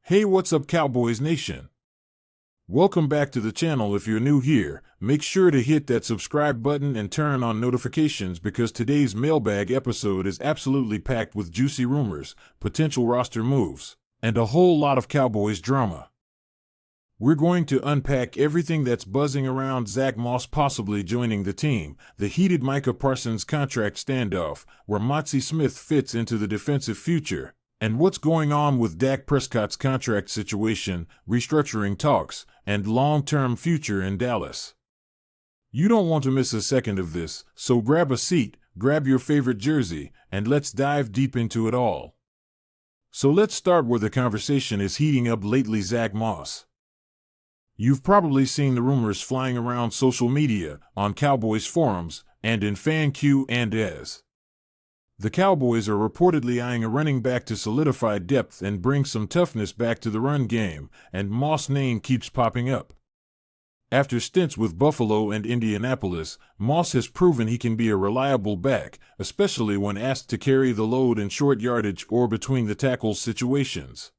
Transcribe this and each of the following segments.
Hey, what's up, Cowboys Nation? Welcome back to the channel. If you're new here, make sure to hit that subscribe button and turn on notifications because today's mailbag episode is absolutely packed with juicy rumors, potential roster moves, and a whole lot of Cowboys drama. We're going to unpack everything that's buzzing around Zack Moss possibly joining the team, the heated Micah Parsons contract standoff, where Mazi Smith fits into the defensive future, and what's going on with Dak Prescott's contract situation, restructuring talks, and long-term future in Dallas. You don't want to miss a second of this, so grab a seat, grab your favorite jersey, and let's dive deep into it all. So let's start where the conversation is heating up lately. Zack Moss. You've probably seen the rumors flying around social media, on Cowboys forums, and in fan Q&As. The Cowboys are reportedly eyeing a running back to solidify depth and bring some toughness back to the run game, and Moss' name keeps popping up. After stints with Buffalo and Indianapolis, Moss has proven he can be a reliable back, especially when asked to carry the load in short yardage or between the tackles situations.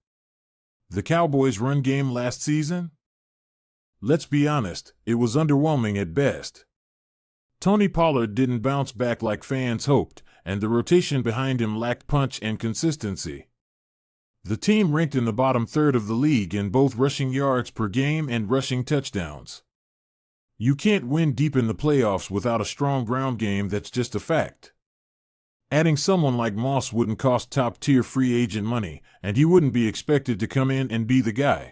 The Cowboys' run game last season? Let's be honest, it was underwhelming at best. Tony Pollard didn't bounce back like fans hoped, and the rotation behind him lacked punch and consistency. The team ranked in the bottom third of the league in both rushing yards per game and rushing touchdowns. You can't win deep in the playoffs without a strong ground game. That's just a fact. Adding someone like Moss wouldn't cost top-tier free agent money, and he wouldn't be expected to come in and be the guy.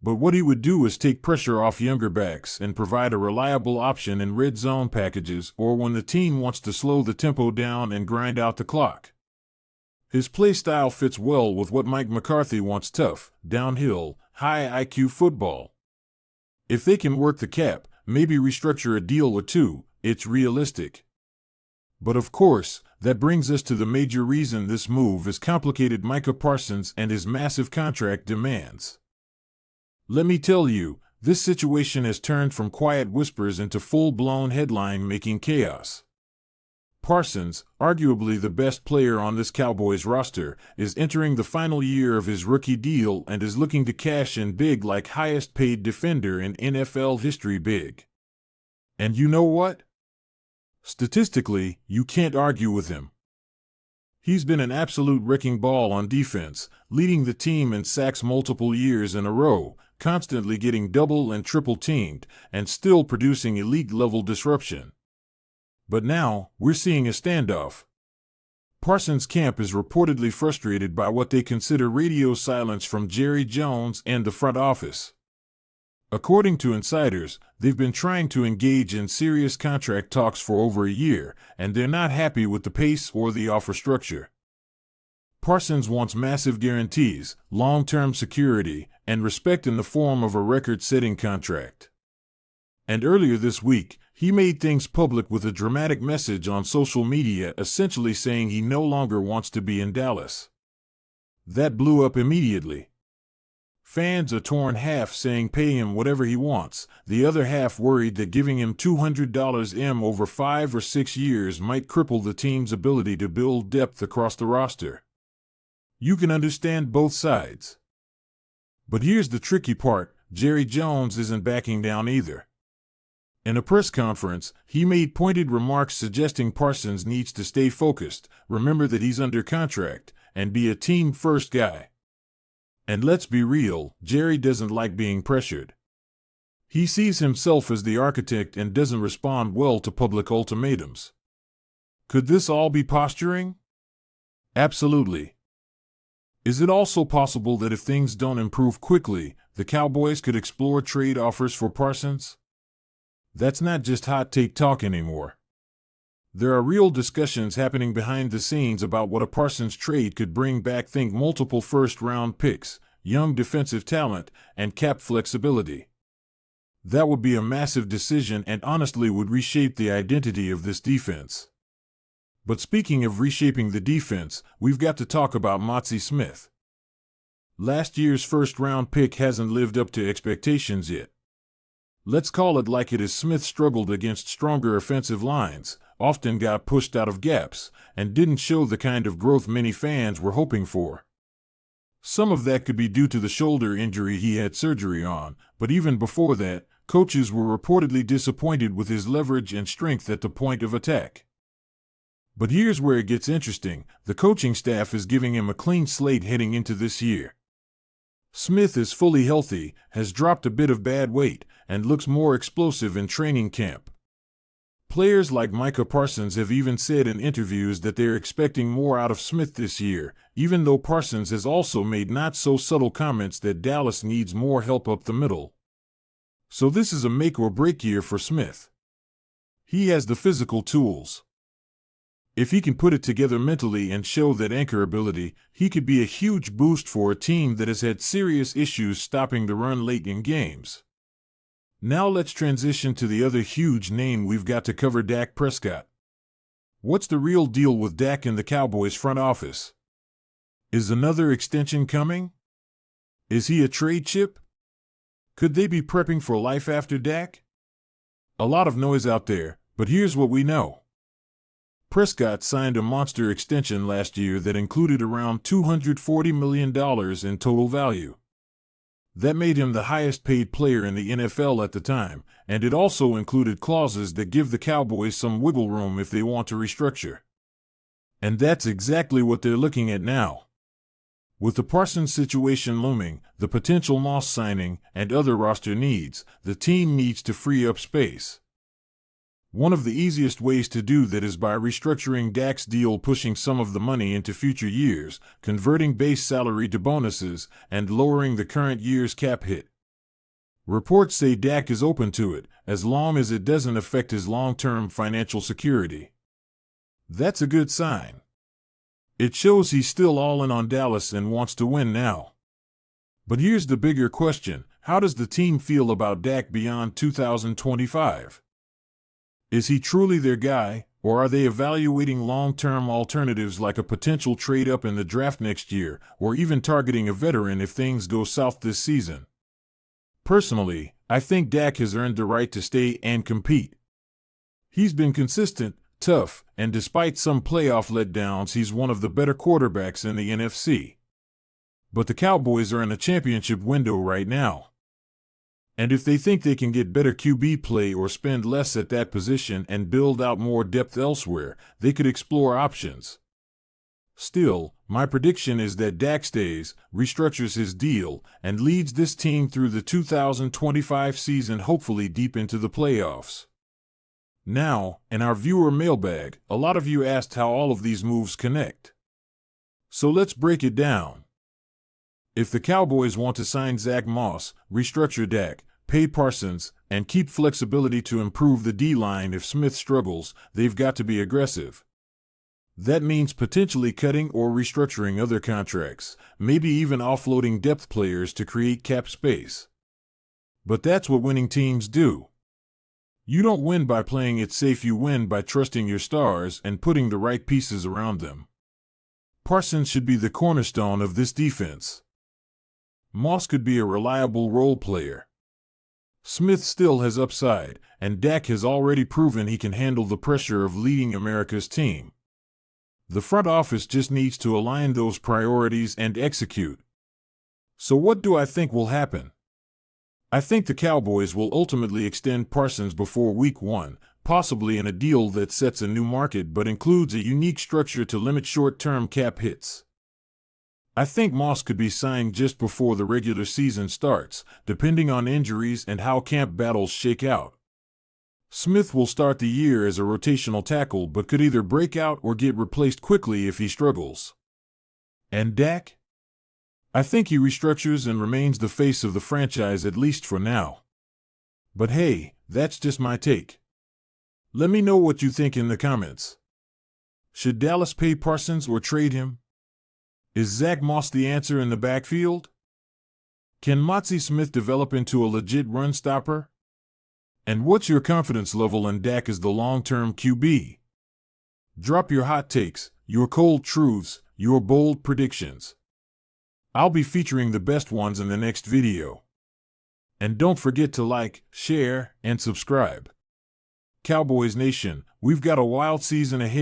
But what he would do is take pressure off younger backs and provide a reliable option in red zone packages or when the team wants to slow the tempo down and grind out the clock. His play style fits well with what Mike McCarthy wants: tough, downhill, high IQ football. If they can work the cap, maybe restructure a deal or two, it's realistic. But of course, that brings us to the major reason this move is complicated: Micah Parsons and his massive contract demands. Let me tell you, this situation has turned from quiet whispers into full-blown headline-making chaos. Parsons, arguably the best player on this Cowboys roster, is entering the final year of his rookie deal and is looking to cash in big, like highest-paid defender in NFL history big. And you know what? Statistically, you can't argue with him. He's been an absolute wrecking ball on defense, leading the team in sacks multiple years in a row, constantly getting double and triple teamed, and still producing elite-level disruption. But now, we're seeing a standoff. Parsons' camp is reportedly frustrated by what they consider radio silence from Jerry Jones and the front office. According to insiders, they've been trying to engage in serious contract talks for over a year, and they're not happy with the pace or the offer structure. Parsons wants massive guarantees, long-term security, and respect in the form of a record-setting contract. And earlier this week, he made things public with a dramatic message on social media essentially saying he no longer wants to be in Dallas. That blew up immediately. Fans are torn half saying pay him whatever he wants, the other half worried that giving him $200 over 5 or 6 years might cripple the team's ability to build depth across the roster. You can understand both sides. But here's the tricky part: Jerry Jones isn't backing down either. In a press conference, he made pointed remarks suggesting Parsons needs to stay focused, remember that he's under contract, and be a team-first guy. And let's be real, Jerry doesn't like being pressured. He sees himself as the architect and doesn't respond well to public ultimatums. Could this all be posturing? Absolutely. Is it also possible that if things don't improve quickly, the Cowboys could explore trade offers for Parsons? That's not just hot take talk anymore. There are real discussions happening behind the scenes about what a Parsons trade could bring back. Think multiple first-round picks, young defensive talent, and cap flexibility. That would be a massive decision and honestly would reshape the identity of this defense. But speaking of reshaping the defense, we've got to talk about Mazi Smith. Last year's first-round pick hasn't lived up to expectations yet. Let's call it like it is: Smith struggled against stronger offensive lines, often got pushed out of gaps, and didn't show the kind of growth many fans were hoping for. Some of that could be due to the shoulder injury he had surgery on, but even before that, coaches were reportedly disappointed with his leverage and strength at the point of attack. But here's where it gets interesting. The coaching staff is giving him a clean slate heading into this year. Smith is fully healthy, has dropped a bit of bad weight, and looks more explosive in training camp. Players like Micah Parsons have even said in interviews that they're expecting more out of Smith this year, even though Parsons has also made not-so-subtle comments that Dallas needs more help up the middle. So this is a make-or-break year for Smith. He has the physical tools. If he can put it together mentally and show that anchor ability, he could be a huge boost for a team that has had serious issues stopping the run late in games. Now let's transition to the other huge name we've got to cover, Dak Prescott. What's the real deal with Dak in the Cowboys front office? Is another extension coming? Is he a trade chip? Could they be prepping for life after Dak? A lot of noise out there, but here's what we know. Prescott signed a monster extension last year that included around $240 million in total value. That made him the highest-paid player in the NFL at the time, and it also included clauses that give the Cowboys some wiggle room if they want to restructure. And that's exactly what they're looking at now. With the Parsons situation looming, the potential Moss signing, and other roster needs, the team needs to free up space. One of the easiest ways to do that is by restructuring Dak's deal, pushing some of the money into future years, converting base salary to bonuses, and lowering the current year's cap hit. Reports say Dak is open to it, as long as it doesn't affect his long-term financial security. That's a good sign. It shows he's still all in on Dallas and wants to win now. But here's the bigger question: how does the team feel about Dak beyond 2025? Is he truly their guy, or are they evaluating long-term alternatives like a potential trade-up in the draft next year, or even targeting a veteran if things go south this season? Personally, I think Dak has earned the right to stay and compete. He's been consistent, tough, and despite some playoff letdowns, he's one of the better quarterbacks in the NFC. But the Cowboys are in a championship window right now. And if they think they can get better QB play or spend less at that position and build out more depth elsewhere, they could explore options. Still, my prediction is that Dak stays, restructures his deal, and leads this team through the 2025 season, hopefully deep into the playoffs. Now, in our viewer mailbag, a lot of you asked how all of these moves connect. So let's break it down. If the Cowboys want to sign Zack Moss, restructure Dak, pay Parsons, and keep flexibility to improve the D-line if Smith struggles, they've got to be aggressive. That means potentially cutting or restructuring other contracts, maybe even offloading depth players to create cap space. But that's what winning teams do. You don't win by playing it safe, you win by trusting your stars and putting the right pieces around them. Parsons should be the cornerstone of this defense. Moss could be a reliable role player. Smith still has upside, and Dak has already proven he can handle the pressure of leading America's team. The front office just needs to align those priorities and execute. So what do I think will happen? I think the Cowboys will ultimately extend Parsons before Week 1, possibly in a deal that sets a new market but includes a unique structure to limit short-term cap hits. I think Moss could be signed just before the regular season starts, depending on injuries and how camp battles shake out. Smith will start the year as a rotational tackle but could either break out or get replaced quickly if he struggles. And Dak? I think he restructures and remains the face of the franchise, at least for now. But hey, that's just my take. Let me know what you think in the comments. Should Dallas pay Parsons or trade him? Is Zack Moss the answer in the backfield? Can Mazi Smith develop into a legit run stopper? And what's your confidence level in Dak as the long-term QB? Drop your hot takes, your cold truths, your bold predictions. I'll be featuring the best ones in the next video. And don't forget to like, share, and subscribe. Cowboys Nation, we've got a wild season ahead.